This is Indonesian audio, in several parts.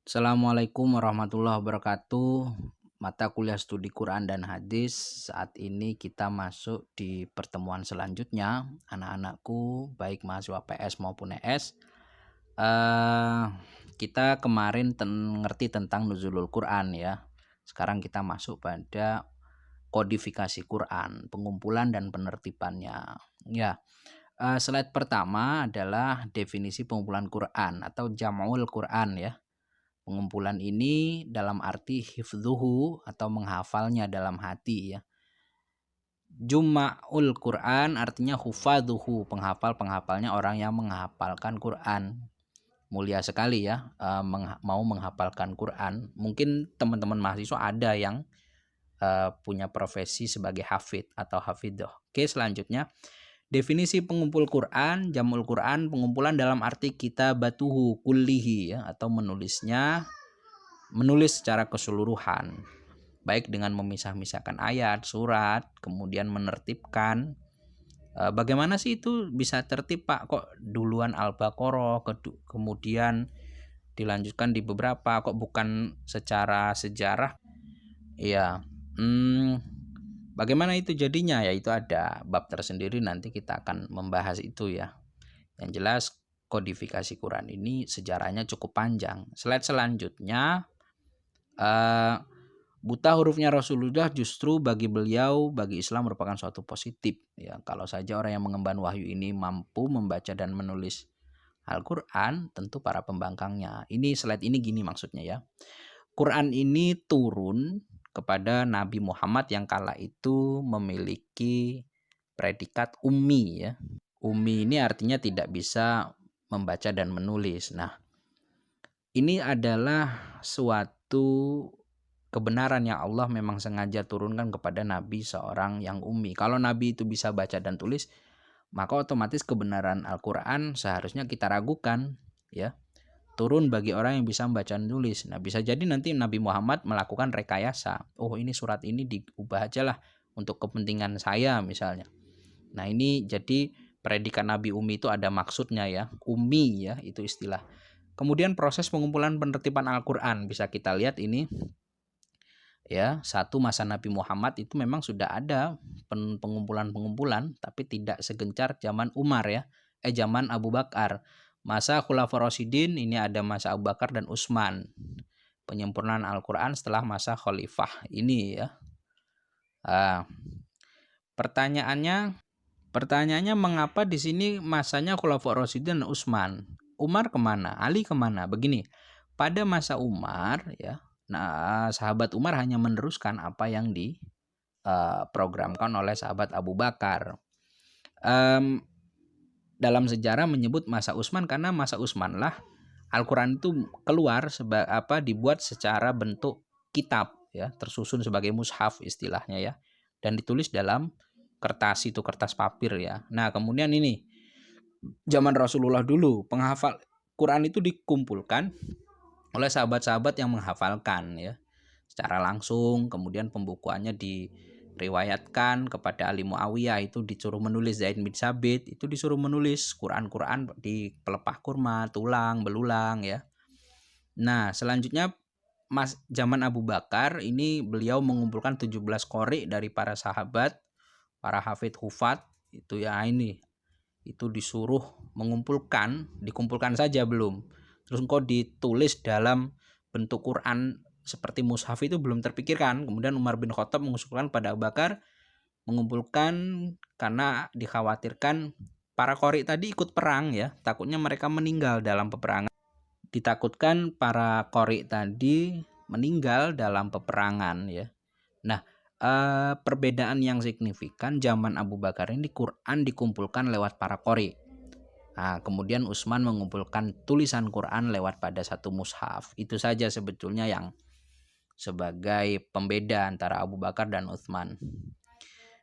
Assalamualaikum warahmatullahi wabarakatuh. Mata kuliah studi Quran dan hadis. Saat ini kita masuk di pertemuan selanjutnya. Anak-anakku, baik mahasiswa PS maupun ES. Kita kemarin ngerti tentang nuzulul Quran ya. Sekarang kita masuk pada kodifikasi Quran, pengumpulan dan penertibannya. Ya, slide pertama adalah definisi pengumpulan Quran atau jam'ul Quran ya. Pengumpulan ini dalam arti hifdzuhu atau menghafalnya dalam hati ya. Juma'ul Quran artinya hufadzuhu, penghafal-penghafalnya orang yang menghafalkan Quran. Mulia sekali ya, mau menghafalkan Quran. Mungkin teman-teman mahasiswa ada yang punya profesi sebagai hafid atau hafidhoh. Oke, selanjutnya definisi pengumpul Quran, jamul Quran, pengumpulan dalam arti kitabatuhu kullihi ya, atau menulis secara keseluruhan, baik dengan memisah-misahkan ayat, surat, kemudian menertibkan. Bagaimana sih itu bisa tertib Pak? Kok duluan Al-Baqarah, kemudian dilanjutkan di beberapa, kok bukan secara sejarah? Iya, bagaimana itu jadinya? Ya itu ada bab tersendiri, nanti kita akan membahas itu ya. Yang jelas kodifikasi Quran ini sejarahnya cukup panjang. Slide selanjutnya, buta hurufnya Rasulullah justru bagi beliau, bagi Islam merupakan suatu positif ya. Kalau saja orang yang mengemban wahyu ini mampu membaca dan menulis Al-Quran, tentu para pembangkangnya. Ini slide ini gini maksudnya ya. Quran ini turun kepada Nabi Muhammad yang kala itu memiliki predikat ummi ya. Ummi ini artinya tidak bisa membaca dan menulis. Nah, ini adalah suatu kebenaran yang Allah memang sengaja turunkan kepada Nabi seorang yang ummi. Kalau Nabi itu bisa baca dan tulis, maka otomatis kebenaran Al-Quran seharusnya kita ragukan ya. Turun bagi orang yang bisa membaca dan tulis. Nah, bisa jadi nanti Nabi Muhammad melakukan rekayasa. Oh, ini surat ini diubah aja lah untuk kepentingan saya misalnya. Nah, ini jadi predikat Nabi Ummi itu ada maksudnya ya. Ummi ya, itu istilah. Kemudian proses pengumpulan penertiban Al-Quran bisa kita lihat ini ya. Satu, masa Nabi Muhammad itu memang sudah ada pengumpulan-pengumpulan, tapi tidak segencar zaman Umar ya. Zaman Abu Bakar. Masa Khulafaur Rasyidin ini ada masa Abu Bakar dan Utsman. Penyempurnaan Al-Quran setelah masa khalifah ini ya. Pertanyaannya mengapa di sini masanya Khulafaur Rasyidin dan Utsman? Umar kemana? Ali kemana? Begini, pada masa Umar ya, nah sahabat Umar hanya meneruskan apa yang diprogramkan oleh sahabat Abu Bakar. Dalam sejarah menyebut masa Utsman karena masa Utsman lah Al-Quran itu keluar dibuat secara bentuk kitab ya, tersusun sebagai mushaf istilahnya ya, dan ditulis dalam kertas, itu kertas papir ya. Nah, kemudian ini zaman Rasulullah dulu penghafal Quran itu dikumpulkan oleh sahabat-sahabat yang menghafalkan ya secara langsung, kemudian pembukuannya diriwayatkan kepada Ali Muawiyah, itu disuruh menulis. Zaid bin Sabit itu disuruh menulis Quran di pelepah kurma, tulang belulang ya. Nah, selanjutnya zaman Abu Bakar ini beliau mengumpulkan 17 qori dari para sahabat, para hafid hufat itu ya. Ini itu disuruh dikumpulkan saja belum, terus kok ditulis dalam bentuk Quran seperti mushaf, itu belum terpikirkan. Kemudian Umar bin Khattab mengusulkan pada Abu Bakar mengumpulkan karena dikhawatirkan para qori tadi ikut perang ya, takutnya mereka meninggal dalam peperangan. Ditakutkan para qori tadi meninggal dalam peperangan ya. Nah, perbedaan yang signifikan zaman Abu Bakar ini Quran dikumpulkan lewat para qori. Nah, kemudian Utsman mengumpulkan tulisan Quran lewat pada satu mushaf. Itu saja sebetulnya yang sebagai pembeda antara Abu Bakar dan Utsman.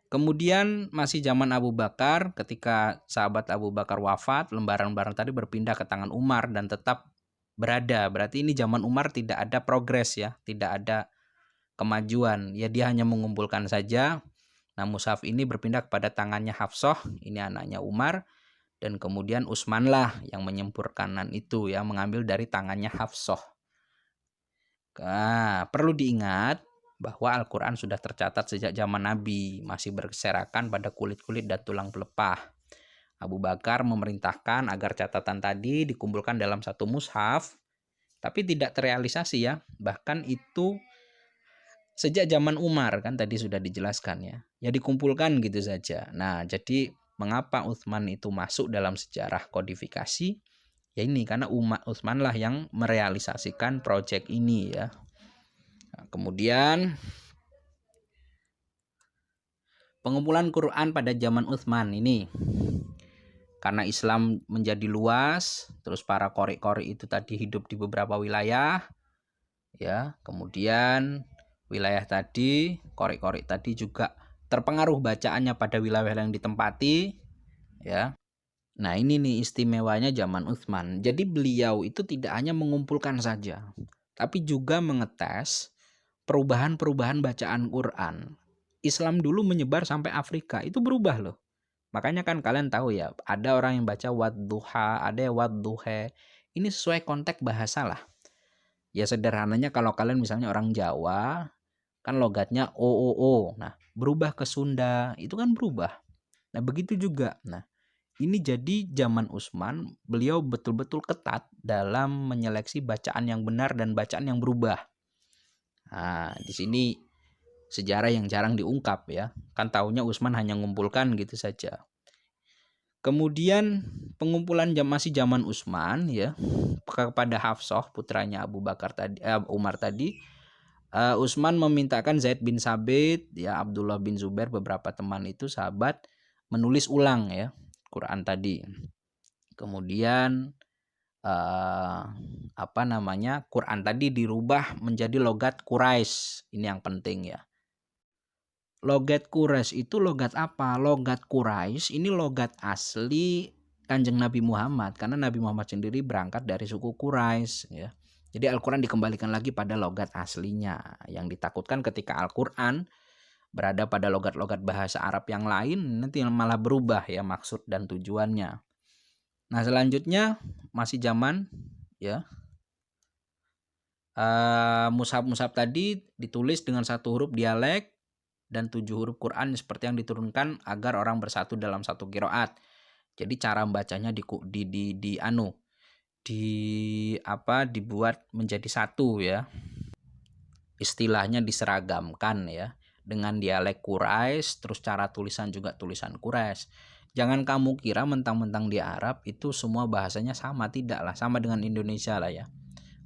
Kemudian masih zaman Abu Bakar, ketika sahabat Abu Bakar wafat, lembaran-lembaran tadi berpindah ke tangan Umar dan tetap berada. Berarti ini zaman Umar tidak ada progres ya, tidak ada kemajuan. Ya, dia hanya mengumpulkan saja. Nah, mushaf ini berpindah kepada tangannya Hafsah, ini anaknya Umar, dan kemudian Utsman lah yang menyempurnakan itu ya, mengambil dari tangannya Hafsah. Perlu diingat bahwa Al-Quran sudah tercatat sejak zaman Nabi, masih berserakan pada kulit-kulit dan tulang pelepah. Abu Bakar memerintahkan agar catatan tadi dikumpulkan dalam satu mushaf, tapi tidak terrealisasi ya. Bahkan itu sejak zaman Umar, kan tadi sudah dijelaskan ya. Ya dikumpulkan gitu saja. Nah, jadi mengapa Utsman itu masuk dalam sejarah kodifikasi? Ya ini karena Utsman lah yang merealisasikan proyek ini ya. Nah, kemudian pengumpulan Quran pada zaman Utsman ini, karena Islam menjadi luas, terus para qori-qori itu tadi hidup di beberapa wilayah, ya. Kemudian wilayah tadi, qori-qori tadi juga terpengaruh bacaannya pada wilayah yang ditempati, ya. Nah ini nih istimewanya zaman Utsman. Jadi beliau itu tidak hanya mengumpulkan saja, tapi juga mengetes perubahan-perubahan bacaan Quran. Islam dulu menyebar sampai Afrika, itu berubah loh. Makanya kan kalian tahu ya, ada orang yang baca wadduha, ada yang wadduhe. Ini sesuai konteks bahasa lah. Ya sederhananya kalau kalian misalnya orang Jawa, kan logatnya o. Nah, berubah ke Sunda, itu kan berubah. Nah, begitu juga. Nah, ini jadi zaman Utsman, beliau betul-betul ketat dalam menyeleksi bacaan yang benar dan bacaan yang berubah. Nah, di sini sejarah yang jarang diungkap ya. Kan taunya Utsman hanya mengumpulkan gitu saja. Kemudian pengumpulan masih zaman Utsman ya, kepada Hafsah putranya Abu Bakar tadi, Umar tadi, Utsman memintakan Zaid bin Sabit, ya Abdullah bin Zubair, beberapa teman itu sahabat, menulis ulang ya Quran tadi. Kemudian Quran tadi dirubah menjadi logat Quraisy. Ini yang penting ya. Logat Quraisy itu logat apa? Logat Quraisy ini logat asli Kanjeng Nabi Muhammad, karena Nabi Muhammad sendiri berangkat dari suku Quraisy ya. Jadi Al-Quran dikembalikan lagi pada logat aslinya. Yang ditakutkan ketika Al-Quran berada pada logat-logat bahasa Arab yang lain, nanti malah berubah ya maksud dan tujuannya. Nah selanjutnya masih zaman ya, mushaf-mushaf tadi ditulis dengan satu huruf dialek dan 7 huruf Quran seperti yang diturunkan agar orang bersatu dalam satu qiraat. Jadi cara membacanya dibuat menjadi satu ya. Istilahnya diseragamkan ya dengan dialek Quraisy, terus cara tulisan juga tulisan Quraisy. Jangan kamu kira mentang-mentang di Arab itu semua bahasanya sama, tidak lah, sama dengan Indonesia lah ya.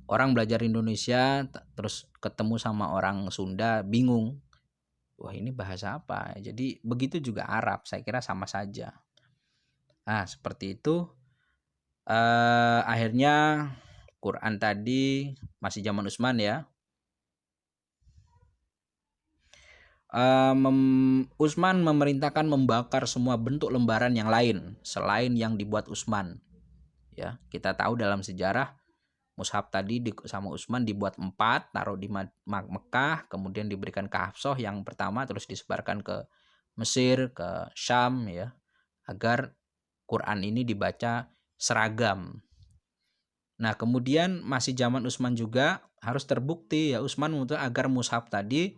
Orang belajar Indonesia terus ketemu sama orang Sunda bingung. Wah ini bahasa apa? Jadi begitu juga Arab, saya kira sama saja. Nah seperti itu. Akhirnya Quran tadi masih zaman Utsman ya. Utsman memerintahkan membakar semua bentuk lembaran yang lain selain yang dibuat Utsman. Ya, kita tahu dalam sejarah mushaf tadi sama Utsman dibuat 4, taruh di Mekah, kemudian diberikan ke Hafsah yang pertama, terus disebarkan ke Mesir, ke Syam ya, agar Quran ini dibaca seragam. Nah, kemudian masih zaman Utsman juga harus terbukti ya, Utsman memutuskan agar mushaf tadi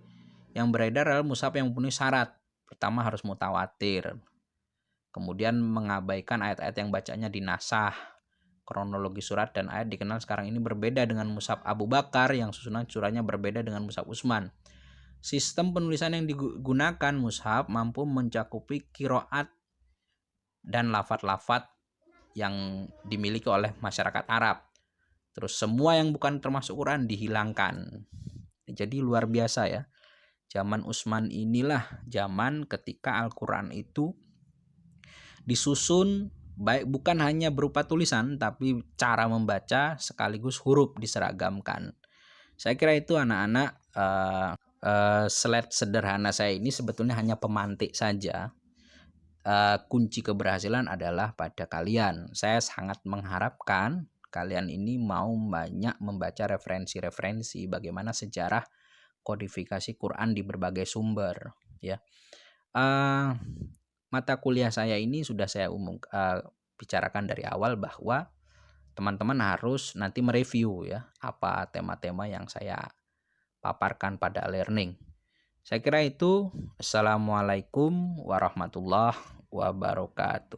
yang beredar adalah mushaf yang mempunyai syarat. Pertama harus mutawatir. Kemudian mengabaikan ayat-ayat yang bacanya dinasah. Kronologi surat dan ayat dikenal sekarang ini berbeda dengan mushaf Abu Bakar yang susunan surahnya berbeda dengan mushaf Utsman. Sistem penulisan yang digunakan mushaf mampu mencakupi qiraat dan lafadz-lafadz yang dimiliki oleh masyarakat Arab. Terus semua yang bukan termasuk Quran dihilangkan. Jadi luar biasa ya. Zaman Utsman inilah zaman ketika Al-Quran itu disusun baik bukan hanya berupa tulisan, tapi cara membaca sekaligus huruf diseragamkan. Saya kira itu anak-anak, slide sederhana saya ini sebetulnya hanya pemantik saja. Kunci keberhasilan adalah pada kalian. Saya sangat mengharapkan kalian ini mau banyak membaca referensi-referensi bagaimana sejarah kodifikasi Quran di berbagai sumber ya. Mata kuliah saya ini sudah saya bicarakan dari awal bahwa teman-teman harus nanti mereview ya apa tema-tema yang saya paparkan pada learning. Saya kira itu. Assalamualaikum warahmatullahi wabarakatuh.